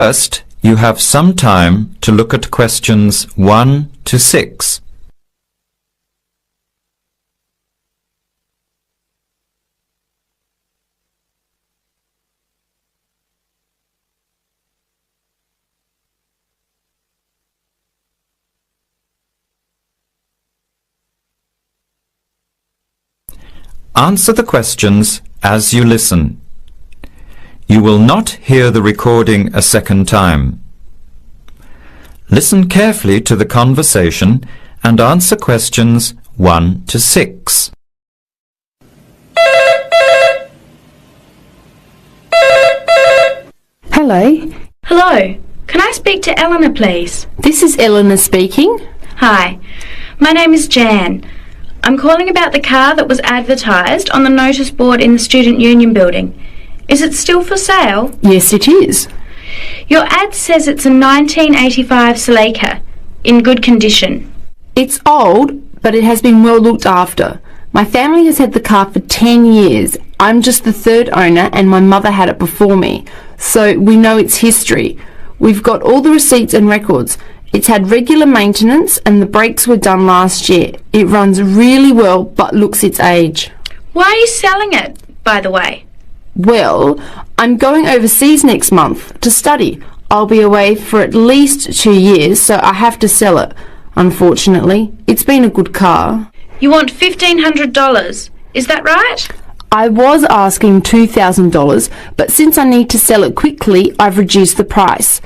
First, you have some time to look at questions 1 to 6. Answer the questions as you listen. You will not hear the recording a second time. Listen carefully to the conversation and answer questions 1 to 6. Hello. Hello. Can I speak to Eleanor, please? This is Eleanor speaking. Hi. My name is Jan. I'm calling about the car that was advertised on the notice board in the Student Union building. Is it still for sale? Yes, it is. Your ad says it's a 1985 Celica, in good condition. It's old, but it has been well looked after. My family has had the car for 10 years. I'm just the third owner and my mother had it before me, so we know its history. We've got all the receipts and records. It's had regular maintenance and the brakes were done last year. It runs really well but looks its age. Why are you selling it, by the way? Well, I'm going overseas next month to study. I'll be away for at least 2 years, so I have to sell it. Unfortunately, it's been a good car. You want $1,500, is that right? I was asking $2,000, but since I need to sell it quickly, I've reduced the price.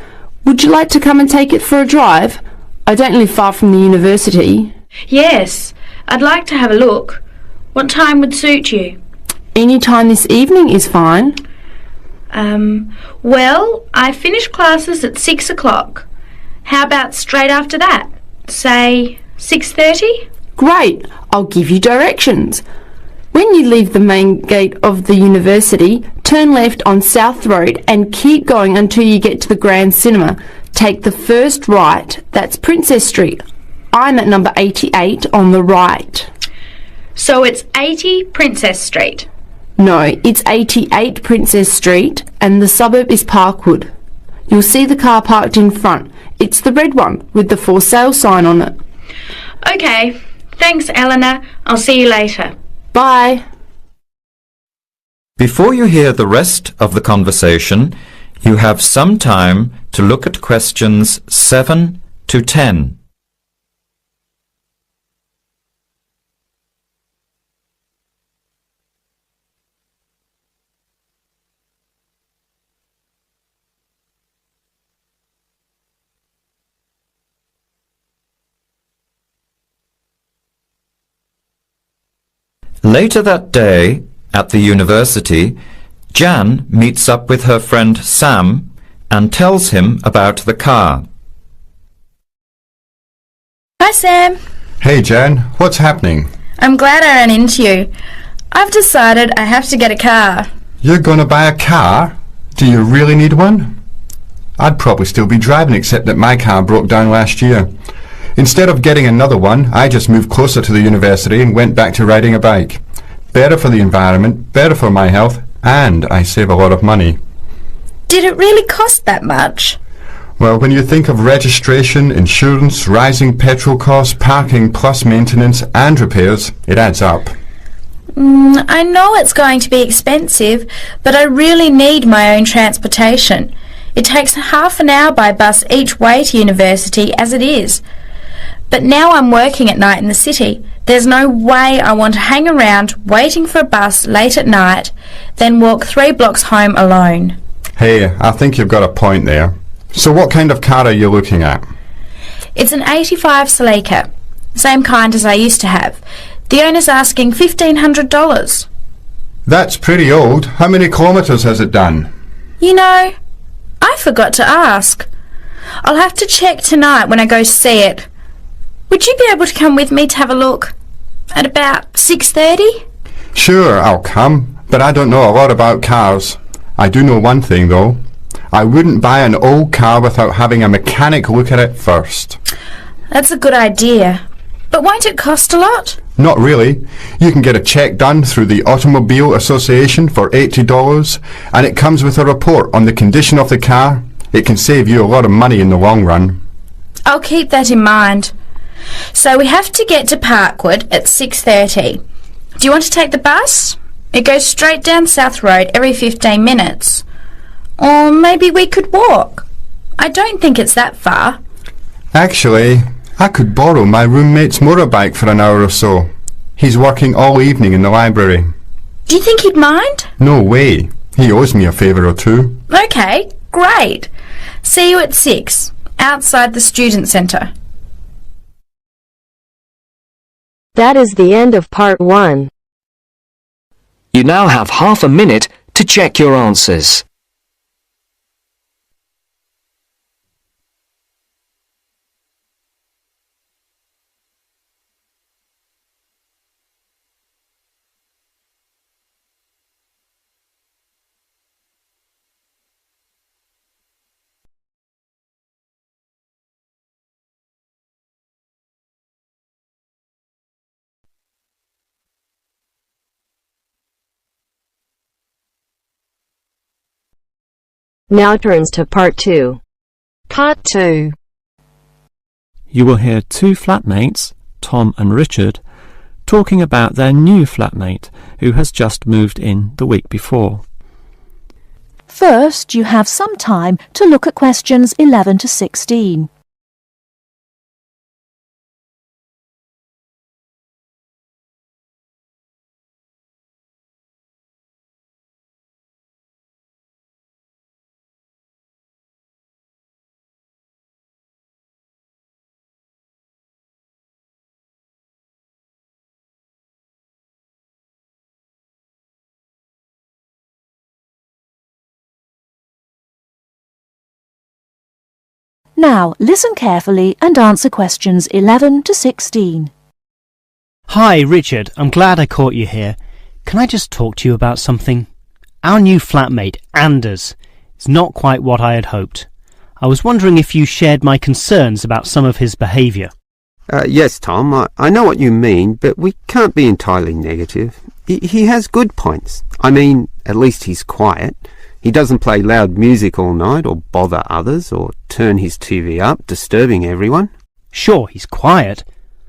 Would you like to come and take it for a drive? I don't live far from the university. Yes, I'd like to have a look. What time would suit you? Any time this evening is fine. Well, I finish classes at 6 o'clock. How about straight after that? Say 6:30? Great, I'll give you directions. When you leave the main gate of the university, turn left on South Road and keep going until you get to the Grand Cinema. Take the first right, that's Princess Street. I'm at number 88 on the right. So it's 80 Princess Street? No, it's 88 Princess Street and the suburb is Parkwood. You'll see the car parked in front. It's the red one with the for sale sign on it. Okay, thanks Eleanor. I'll see you later. Bye. Before you hear the rest of the conversation, you have some time to look at questions 7 to 10. Later that day, at the university, Jan meets up with her friend Sam and tells him about the car. Hi Sam. Hey Jan, what's happening? I'm glad I ran into you. I've decided I have to get a car. You're gonna buy a car? Do you really need one? I'd probably still be driving except that my car broke down last year. Instead of getting another one, I just moved closer to the university and went back to riding a bike. Better for the environment, better for my health, and I save a lot of money. Did it really cost that much? Well, when you think of registration, insurance, rising petrol costs, parking plus maintenance and repairs, it adds up. I know it's going to be expensive, but I really need my own transportation. It takes half an hour by bus each way to university as it is. But now I'm working at night in the city. There's no way I want to hang around waiting for a bus late at night, then walk 3 blocks home alone. Hey, I think you've got a point there. So what kind of car are you looking at? It's an 85 Celica, same kind as I used to have. The owner's asking $1,500. That's pretty old. How many kilometres has it done? You know, I forgot to ask. I'll have to check tonight when I go see it. Would you be able to come with me to have a look at about 6:30? Sure, I'll come, but I don't know a lot about cars. I do know one thing though. I wouldn't buy an old car without having a mechanic look at it first. That's a good idea. But won't it cost a lot? Not really. You can get a check done through the Automobile Association for $80 and it comes with a report on the condition of the car, It can save you a lot of money in the long run. I'll keep that in mind. So we have to get to Parkwood at 6:30. Do you want to take the bus? It goes straight down South Road every 15 minutes. Or maybe we could walk. I don't think it's that far. Actually, I could borrow my roommate's motorbike for an hour or so. He's working all evening in the library. Do you think he'd mind? No way. He owes me a favour or two. Okay, great. See you at 6, outside the student centre. That is the end of part 1. You now have half a minute to check your answers. Now turns to part 2. Part 2. You will hear two flatmates, Tom and Richard, talking about their new flatmate who has just moved in the week before. First, you have some time to look at questions 11 to 16. Now, listen carefully and answer questions 11 to 16. Hi, Richard. I'm glad I caught you here. Can I just talk to you about something? Our new flatmate, Anders, is not quite what I had hoped. I was wondering if you shared my concerns about some of his behaviour. Yes, Tom, I know what you mean, but we can't be entirely negative. He has good points. I mean, at least he's quiet. He doesn't play loud music all night or bother others or turn his TV up, disturbing everyone. Sure, he's quiet,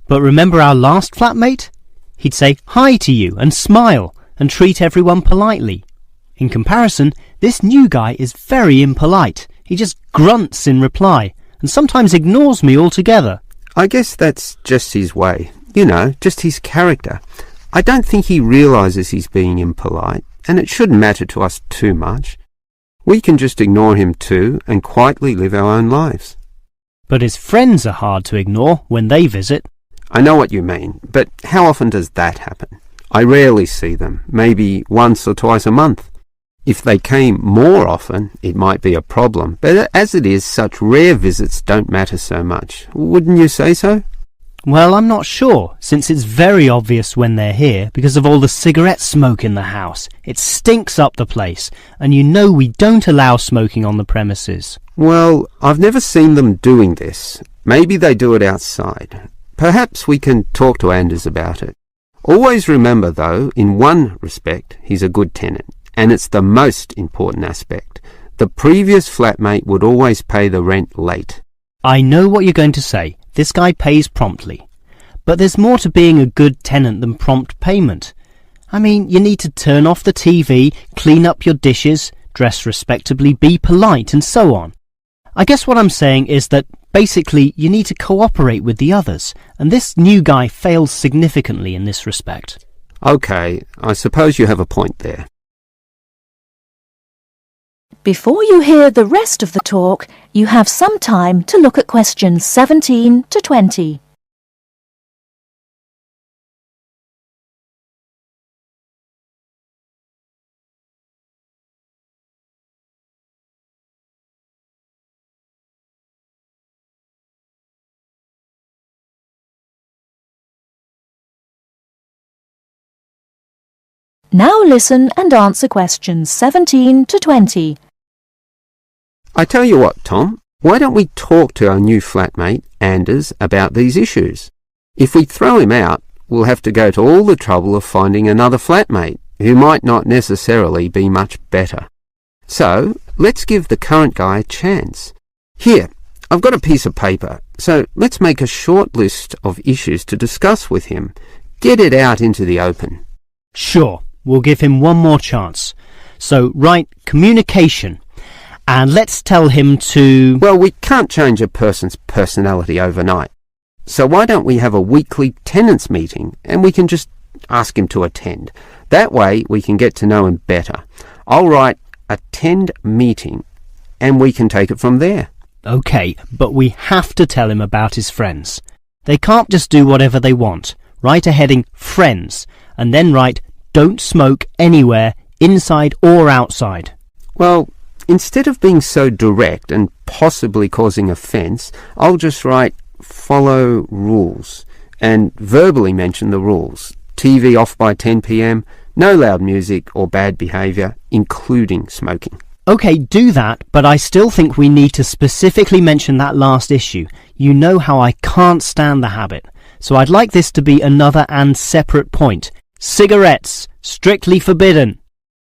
but remember our last flatmate? He'd say hi to you and smile and treat everyone politely. In comparison, this new guy is very impolite. He just grunts in reply and sometimes ignores me altogether. I guess that's just his way. You know, just his character. I don't think he realises he's being impolite, and it shouldn't matter to us too much. We can just ignore him too and quietly live our own lives. But his friends are hard to ignore when they visit. I know what you mean, but how often does that happen? I rarely see them, maybe once or twice a month. If they came more often, it might be a problem, but as it is, such rare visits don't matter so much. Wouldn't you say so? Well, I'm not sure, since it's very obvious when they're here because of all the cigarette smoke in the house. It stinks up the place, and you know we don't allow smoking on the premises. Well, I've never seen them doing this. Maybe they do it outside. Perhaps we can talk to Anders about it. Always remember, though, in one respect, he's a good tenant, and it's the most important aspect. The previous flatmate would always pay the rent late. I know what you're going to say. This guy pays promptly. But there's more to being a good tenant than prompt payment. I mean, you need to turn off the TV, clean up your dishes, dress respectably, be polite, and so on. I guess what I'm saying is that basically you need to cooperate with the others, and this new guy fails significantly in this respect. Okay, I suppose you have a point there. Before you hear the rest of the talk, you have some time to look at questions 17 to 20. Now listen and answer questions 17 to 20. I tell you what, Tom, why don't we talk to our new flatmate, Anders, about these issues? If we throw him out, we'll have to go to all the trouble of finding another flatmate, who might not necessarily be much better. So, let's give the current guy a chance. Here, I've got a piece of paper, so let's make a short list of issues to discuss with him. Get it out into the open. Sure, we'll give him one more chance. So write communication, and let's tell him to... Well, we can't change a person's personality overnight. So why don't we have a weekly tenants meeting and we can just ask him to attend. That way we can get to know him better. I'll write attend meeting and we can take it from there. OK, but we have to tell him about his friends. They can't just do whatever they want. Write a heading friends and then write don't smoke anywhere, inside or outside. Well, instead of being so direct and possibly causing offence, I'll just write follow rules and verbally mention the rules. TV off by 10 p.m, no loud music or bad behaviour, including smoking. OK, do that, but I still think we need to specifically mention that last issue. You know how I can't stand the habit. So I'd like this to be another and separate point. Cigarettes, strictly forbidden.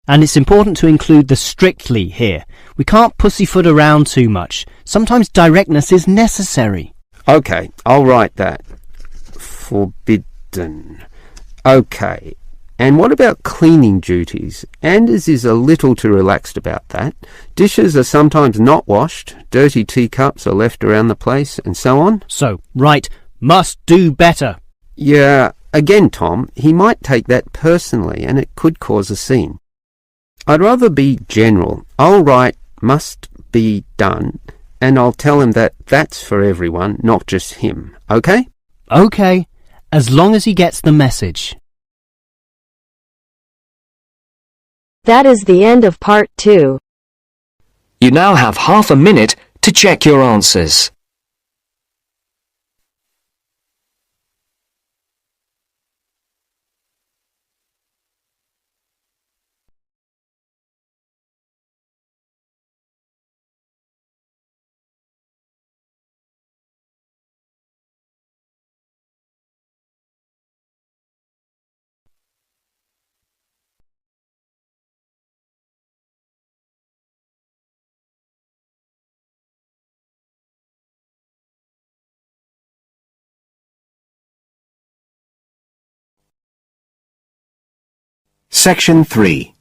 And it's important to include the strictly here. We can't pussyfoot around too much. Sometimes directness is necessary. OK, I'll write that. Forbidden. OK. And what about cleaning duties? Anders is a little too relaxed about that. Dishes are sometimes not washed, dirty teacups are left around the place, and so on. So, write, must do better. Yeah, again, Tom, he might take that personally and it could cause a scene. I'd rather be general. I'll write must be done and I'll tell him that that's for everyone, not just him. OK? OK, as long as he gets the message. That is the end of part 2. You now have half a minute to check your answers. Section 3.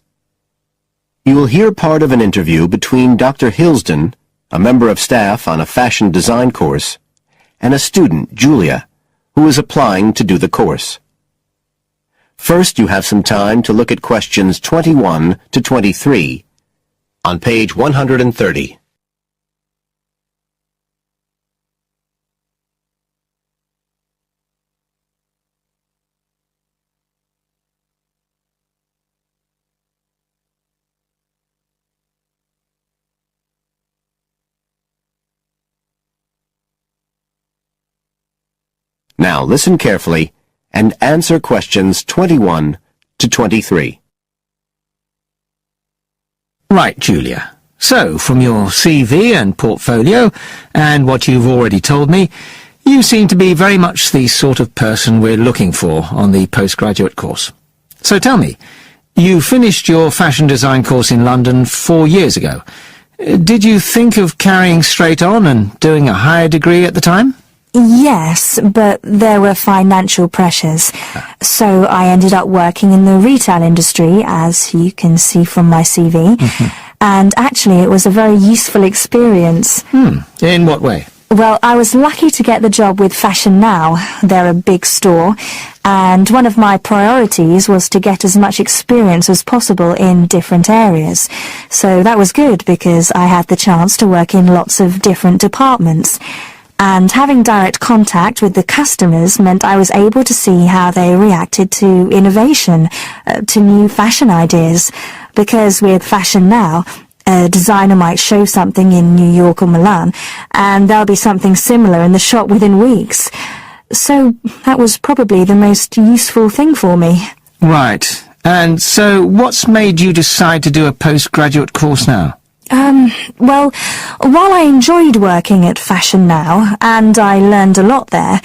You will hear part of an interview between Dr. Hilsden, a member of staff on a fashion design course, and a student, Julia, who is applying to do the course. First, you have some time to look at questions 21 to 23 on page 130. Now listen carefully and answer questions 21 to 23. Right, Julia. So, from your CV and portfolio, and what you've already told me, you seem to be very much the sort of person we're looking for on the postgraduate course. So tell me, you finished your fashion design course in London 4 years ago. Did you think of carrying straight on and doing a higher degree at the time? Yes, but there were financial pressures, so I ended up working in the retail industry, as you can see from my CV, and actually it was a very useful experience. In what way? Well, I was lucky to get the job with Fashion Now. They're a big store, and one of my priorities was to get as much experience as possible in different areas. So that was good because I had the chance to work in lots of different departments. And having direct contact with the customers meant I was able to see how they reacted to innovation, to new fashion ideas. Because with Fashion Now, a designer might show something in New York or Milan, and there'll be something similar in the shop within weeks. So that was probably the most useful thing for me. Right. And so what's made you decide to do a postgraduate course now? Well, while I enjoyed working at Fashion Now, and I learned a lot there,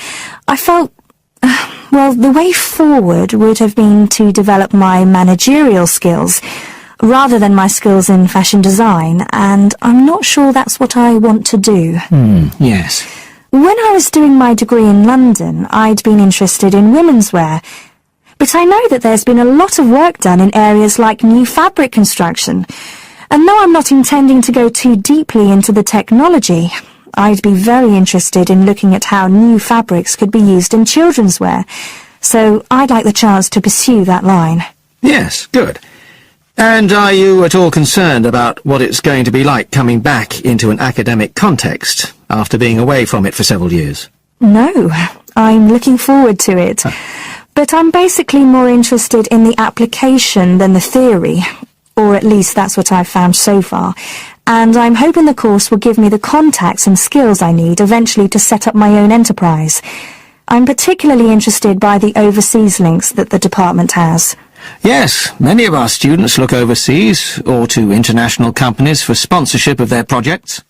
I felt, well, the way forward would have been to develop my managerial skills. rather than my skills in fashion design, and I'm not sure that's what I want to do. Yes. When I was doing my degree in London, I'd been interested in women's wear, but I know that there's been a lot of work done in areas like new fabric construction, and though I'm not intending to go too deeply into the technology, I'd be very interested in looking at how new fabrics could be used in children's wear, so I'd like the chance to pursue that line. Yes, good. And are you at all concerned about what it's going to be like coming back into an academic context after being away from it for several years? No, I'm looking forward to it. But I'm basically more interested in the application than the theory, or at least that's what I've found so far, and I'm hoping the course will give me the contacts and skills I need eventually to set up my own enterprise. I'm particularly interested by the overseas links that the department has. Yes, many of our students look overseas or to international companies for sponsorship of their projects.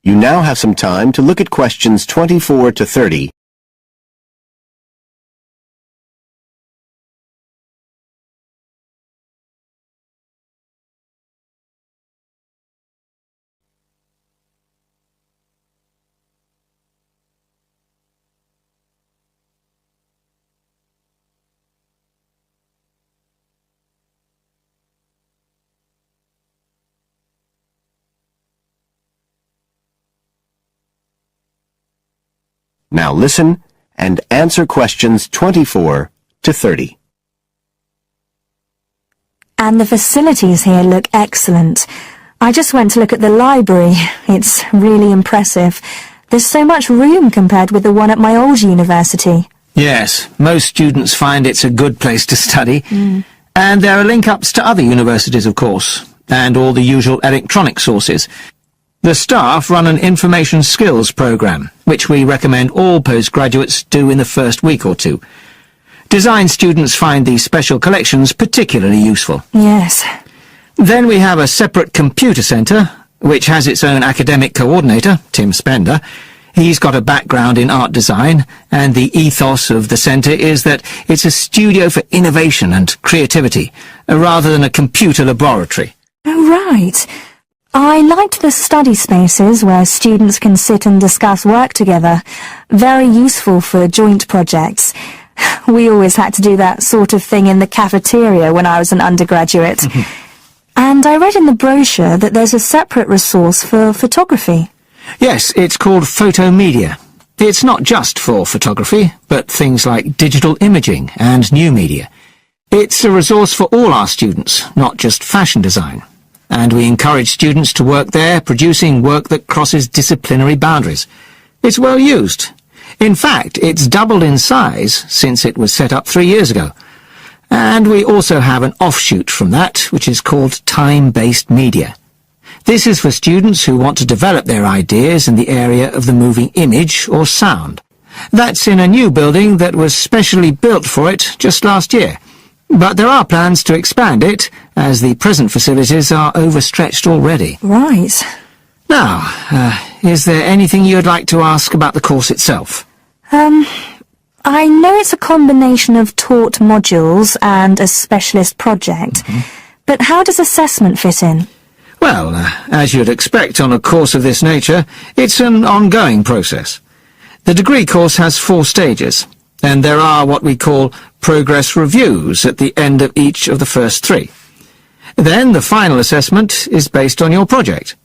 You now have some time to look at questions 24 to 30. Now listen and answer questions 24 to 30. And the facilities here look excellent. I just went to look at the library. It's really impressive. There's so much room compared with the one at my old university. Yes, most students find it's a good place to study. And there are link-ups to other universities, of course, and all the usual electronic sources. The staff run an information skills program, which we recommend all postgraduates do in the first week or two. Design students find these special collections particularly useful. Yes. Then we have a separate computer centre, which has its own academic coordinator, Tim Spender. He's got a background in art design, and the ethos of the centre is that it's a studio for innovation and creativity, rather than a computer laboratory. Oh, right. I liked the study spaces where students can sit and discuss work together. Very useful for joint projects. We always had to do that sort of thing in the cafeteria when I was an undergraduate. And I read in the brochure that there's a separate resource for photography. Yes, it's called Photomedia. It's not just for photography, but things like digital imaging and new media. It's a resource for all our students, not just fashion design. And we encourage students to work there, producing work that crosses disciplinary boundaries. It's well used. In fact, it's doubled in size since it was set up 3 years ago. And we also have an offshoot from that, which is called time-based media. This is for students who want to develop their ideas in the area of the moving image or sound. That's in a new building that was specially built for it just last year. But there are plans to expand it, as the present facilities are overstretched already. Right. Now, is there anything you'd like to ask about the course itself? I know it's a combination of taught modules and a specialist project, but how does assessment fit in? Well, as you'd expect on a course of this nature, it's an ongoing process. The degree course has 4 stages, and there are what we call progress reviews at the end of each of the first 3. Then the final assessment is based on your project.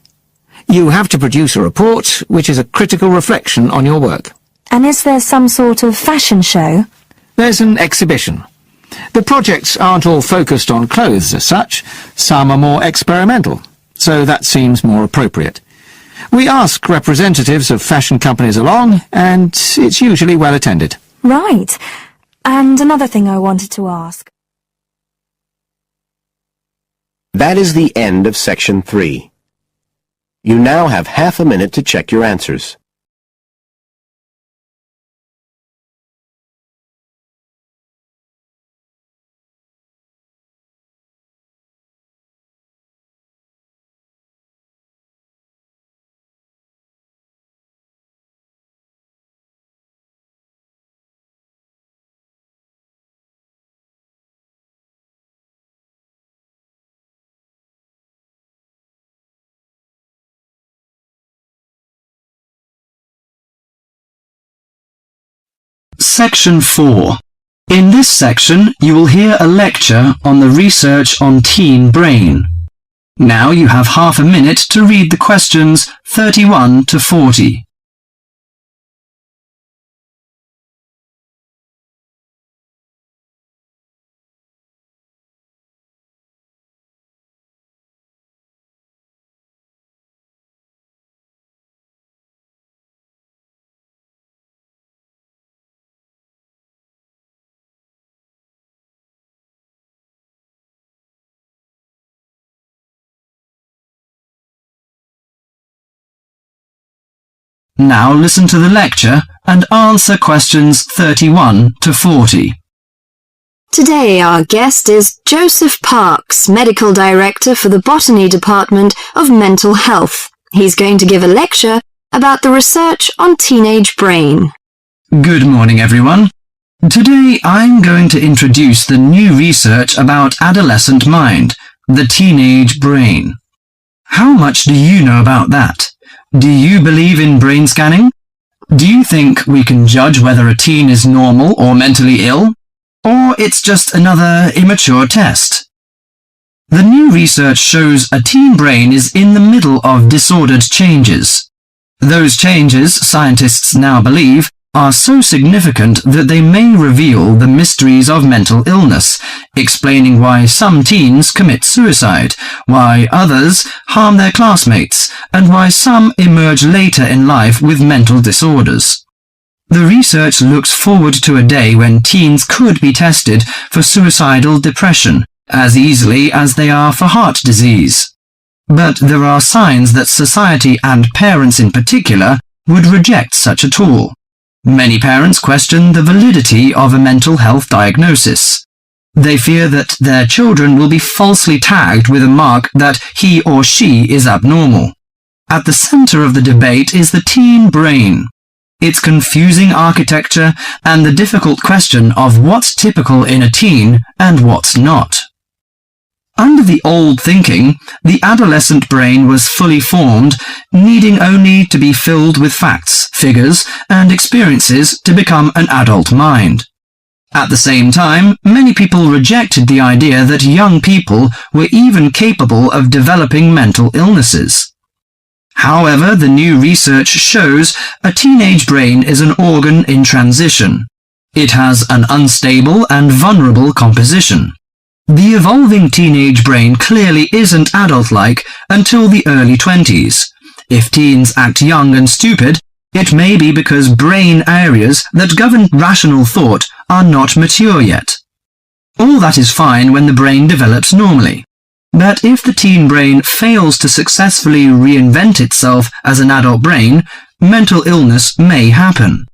You have to produce a report, which is a critical reflection on your work. And is there some sort of fashion show? There's an exhibition. The projects aren't all focused on clothes as such. Some are more experimental, so that seems more appropriate. We ask representatives of fashion companies along, and it's usually well attended. Right. And another thing I wanted to ask. That is the end of section 3. You now have half a minute to check your answers. Section 4. In this section, you will hear a lecture on the research on teen brain. Now you have half a minute to read the questions 31 to 40. Now listen to the lecture and answer questions 31 to 40. Today our guest is Joseph Parks, Medical Director for the Botany Department of Mental Health. He's going to give a lecture about the research on teenage brain. Good morning, everyone. Today I'm going to introduce the new research about adolescent mind, the teenage brain. How much do you know about that? Do you believe in brain scanning? Do you think we can judge whether a teen is normal or mentally ill? Or it's just another immature test? The new research shows a teen brain is in the middle of disordered changes. Those changes, scientists now believe, are so significant that they may reveal the mysteries of mental illness, explaining why some teens commit suicide, why others harm their classmates, and why some emerge later in life with mental disorders. The research looks forward to a day when teens could be tested for suicidal depression as easily as they are for heart disease. But there are signs that society and parents in particular would reject such a tool. Many parents question the validity of a mental health diagnosis. They fear that their children will be falsely tagged with a mark that he or she is abnormal. At the center of the debate is the teen brain, its confusing architecture, and the difficult question of what's typical in a teen and what's not. Under the old thinking, the adolescent brain was fully formed, needing only to be filled with facts, figures, and experiences to become an adult mind. At the same time, many people rejected the idea that young people were even capable of developing mental illnesses. However, the new research shows a teenage brain is an organ in transition. It has an unstable and vulnerable composition. The evolving teenage brain clearly isn't adult-like until the early 20s. If teens act young and stupid, it may be because brain areas that govern rational thought are not mature yet. All that is fine when the brain develops normally. But if the teen brain fails to successfully reinvent itself as an adult brain, mental illness may happen.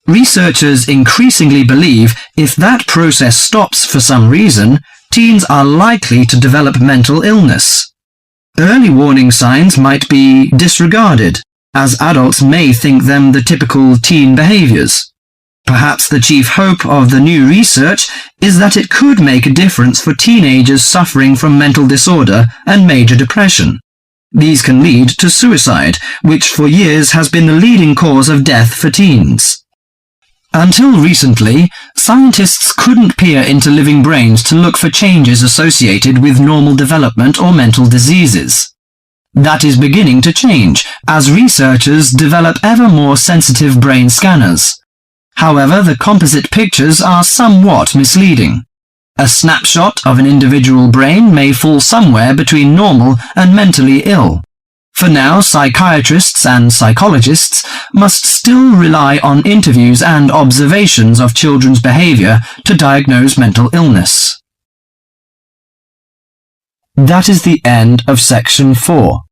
Researchers increasingly believe if that process stops for some reason, teens are likely to develop mental illness. Early warning signs might be disregarded, as adults may think them the typical teen behaviors. Perhaps the chief hope of the new research is that it could make a difference for teenagers suffering from mental disorder and major depression. These can lead to suicide, which for years has been the leading cause of death for teens. Until recently, scientists couldn't peer into living brains to look for changes associated with normal development or mental diseases. That is beginning to change as researchers develop ever more sensitive brain scanners. However, the composite pictures are somewhat misleading. A snapshot of an individual brain may fall somewhere between normal and mentally ill. For now, psychiatrists and psychologists must still rely on interviews and observations of children's behavior to diagnose mental illness. That is the end of section 4.